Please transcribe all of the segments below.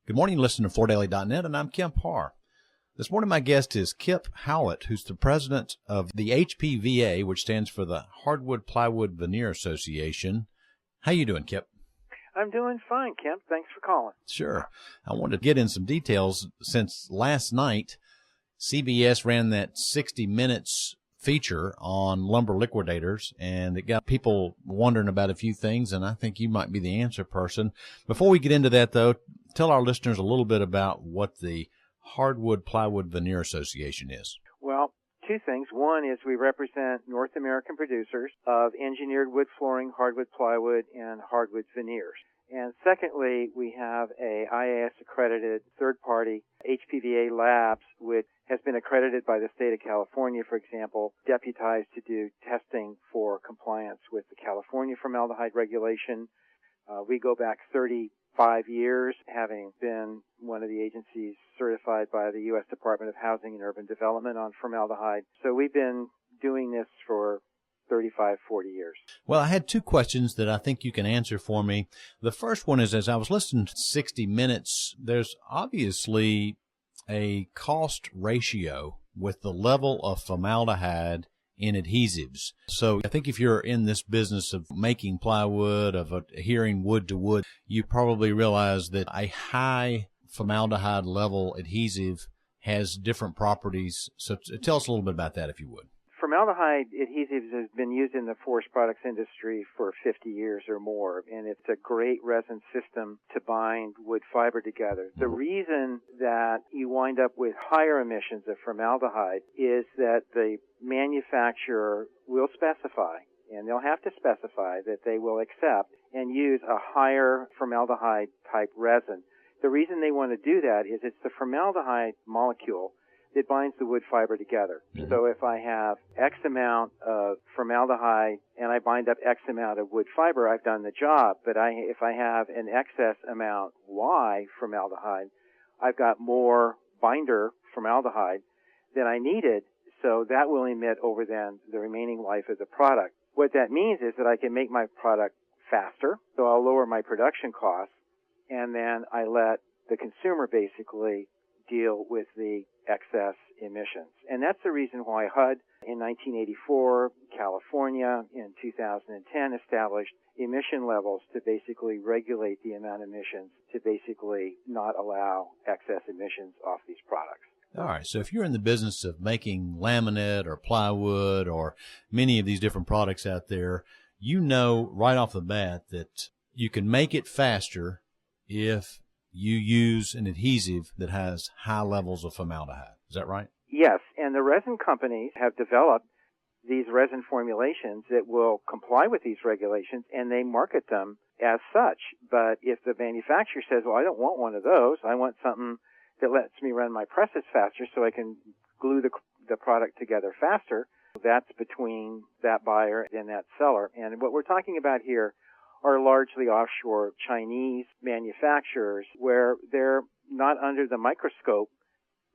Good morning, listen to FloorDaily.net, and I'm Kemp Harr. This morning my guest is Kip Howlett, who's the president of the HPVA, which stands for the Hardwood Plywood Veneer Association. How you doing, Kip? I'm doing fine, Kemp. Thanks for calling. Sure. I wanted to get in some details since last night CBS ran that 60 Minutes feature on Lumber Liquidators, and it got people wondering about a few things, and I think you might be the answer person. Before we get into that, though, tell our listeners a little bit about what the Hardwood Plywood Veneer Association is. Well, two things. One is we represent North American producers of engineered wood flooring, hardwood plywood, and hardwood veneers. And secondly, we have a IAS-accredited third-party HPVA labs, which has been accredited by the state of California, for example, deputized to do testing for compliance with the California formaldehyde regulation. We go back 35 years, having been one of the agencies certified by the U.S. Department of Housing and Urban Development on formaldehyde. So we've been doing this for 35, 40 years. Well, I had two questions that I think you can answer for me. The first one is, as I was listening to 60 Minutes, there's obviously a cost ratio with the level of formaldehyde in adhesives. So I think if you're in this business of making plywood, of adhering wood to wood, you probably realize that a high formaldehyde level adhesive has different properties. So tell us a little bit about that, if you would. Formaldehyde adhesives has been used in the forest products industry for 50 years or more, and it's a great resin system to bind wood fiber together. The reason that you wind up with higher emissions of formaldehyde is that the manufacturer will specify, and they'll have to specify that they will accept and use a higher formaldehyde type resin. The reason they want to do that is it's the formaldehyde molecule that binds the wood fiber together. Mm-hmm. So if I have X amount of formaldehyde and I bind up X amount of wood fiber, I've done the job. But if I have an excess amount Y formaldehyde, I've got more binder formaldehyde than I needed, so that will emit over then the remaining life of the product. What that means is that I can make my product faster, so I'll lower my production costs, and then I let the consumer basically deal with the excess emissions. And that's the reason why HUD in 1984, California in 2010 established emission levels to basically regulate the amount of emissions, to basically not allow excess emissions off these products. All right, so if you're in the business of making laminate or plywood or many of these different products out there, you know right off the bat that you can make it faster if you use an adhesive that has high levels of formaldehyde. Is that right? Yes, and the resin companies have developed these resin formulations that will comply with these regulations, and they market them as such. But if the manufacturer says, well, I don't want one of those, I want something that lets me run my presses faster so I can glue the product together faster, that's between that buyer and that seller. And what we're talking about here are largely offshore Chinese manufacturers where they're not under the microscope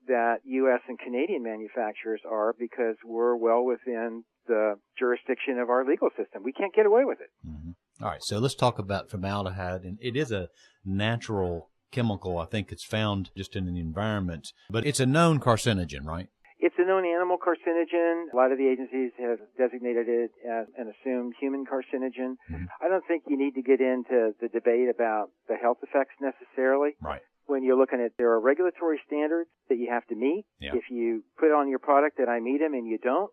that U.S. and Canadian manufacturers are, because we're well within the jurisdiction of our legal system. We can't get away with it. Mm-hmm. All right, so let's talk about formaldehyde. And it is a natural chemical. I think it's found just in the environment, but it's a known carcinogen, right? It's a known animal carcinogen. A lot of the agencies have designated it as an assumed human carcinogen. Mm-hmm. I don't think you need to get into the debate about the health effects necessarily. Right. When you're looking at, there are regulatory standards that you have to meet. Yeah. If you put on your product that I meet them and you don't,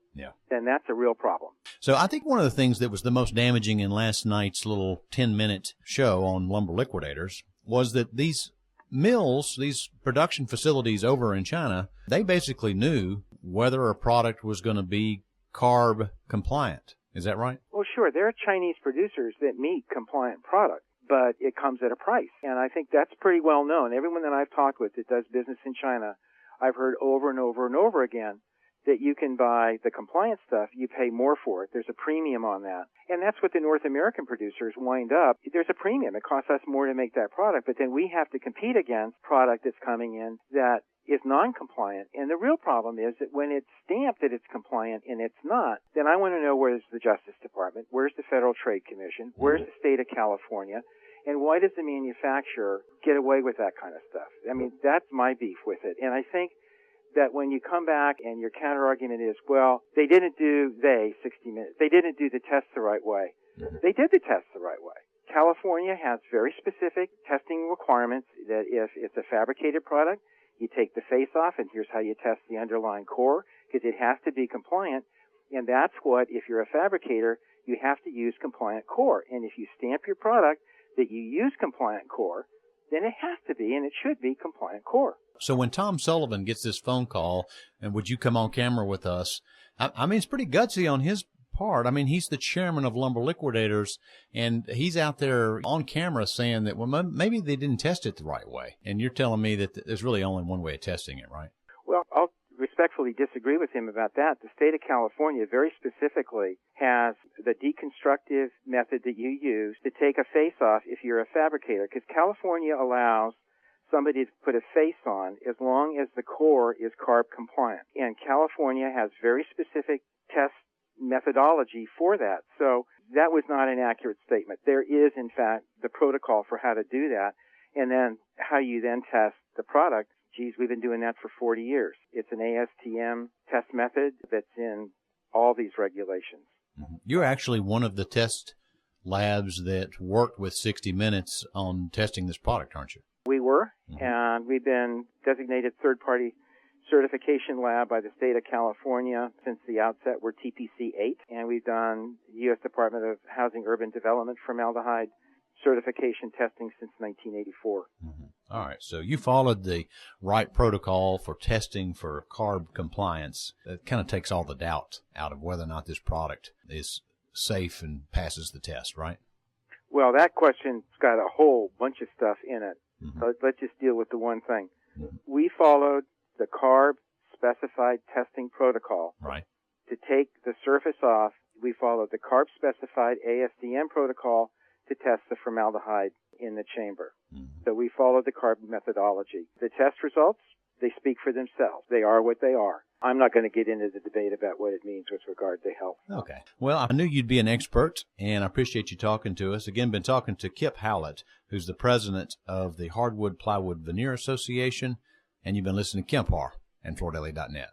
then that's a real problem. So I think one of the things that was the most damaging in last night's little 10-minute show on Lumber Liquidators was that these mills, these production facilities over in China, they basically knew whether a product was going to be CARB compliant. Is that right? Well, sure. There are Chinese producers that meet compliant products, but it comes at a price. And I think that's pretty well known. Everyone that I've talked with that does business in China, I've heard over and over and over again that you can buy the compliant stuff, you pay more for it. There's a premium on that. And that's what the North American producers wind up. There's a premium. It costs us more to make that product, but then we have to compete against product that's coming in that is non-compliant. And the real problem is that when it's stamped that it's compliant and it's not, then I want to know where's the Justice Department, where's the Federal Trade Commission, where's the state of California, And why does the manufacturer get away with that kind of stuff? I mean, that's my beef with it. And I think that when you come back and your counter-argument is, well, they didn't do 60 Minutes. They didn't do the test the right way. They did the test the right way. California has very specific testing requirements that if it's a fabricated product, you take the face off, and here's how you test the underlying core, because it has to be compliant. And that's what, if you're a fabricator, you have to use compliant core. And if you stamp your product that you use compliant core, then it has to be, and it should be, compliant core. So when Tom Sullivan gets this phone call, and would you come on camera with us, I mean, it's pretty gutsy on his part. I mean, he's the chairman of Lumber Liquidators, and he's out there on camera saying that, well, maybe they didn't test it the right way. And you're telling me that there's really only one way of testing it, right? Well, I'll respectfully disagree with him about that. The state of California very specifically has the deconstructive method that you use to take a face off if you're a fabricator, because California allows somebody to put a face on as long as the core is CARB compliant. And California has very specific test methodology for that. So that was not an accurate statement. There is, in fact, the protocol for how to do that, and then how you then test the product. Geez, we've been doing that for 40 years. It's an ASTM test method that's in all these regulations. You're actually one of the test labs that worked with 60 Minutes on testing this product, aren't you? We were, and we've been designated third-party certification lab by the state of California since the outset. We're TPC 8, and we've done U.S. Department of Housing Urban Development formaldehyde certification testing since 1984. All right, so you followed the right protocol for testing for CARB compliance. It kind of takes all the doubt out of whether or not this product is safe and passes the test, right? Well, that question's got a whole bunch of stuff in it. So let's just deal with the one thing. We followed the CARB specified testing protocol. Right. To take the surface off, we followed the CARB specified ASTM protocol to test the formaldehyde in the chamber. So we followed the CARB methodology. The test results, they speak for themselves. They are what they are. I'm not going to get into the debate about what it means with regard to health. Okay. Well, I knew you'd be an expert, and I appreciate you talking to us. Again, been talking to Kip Howlett, who's the president of the Hardwood Plywood Veneer Association, and you've been listening to Kemp Harr and FloorDaily.net.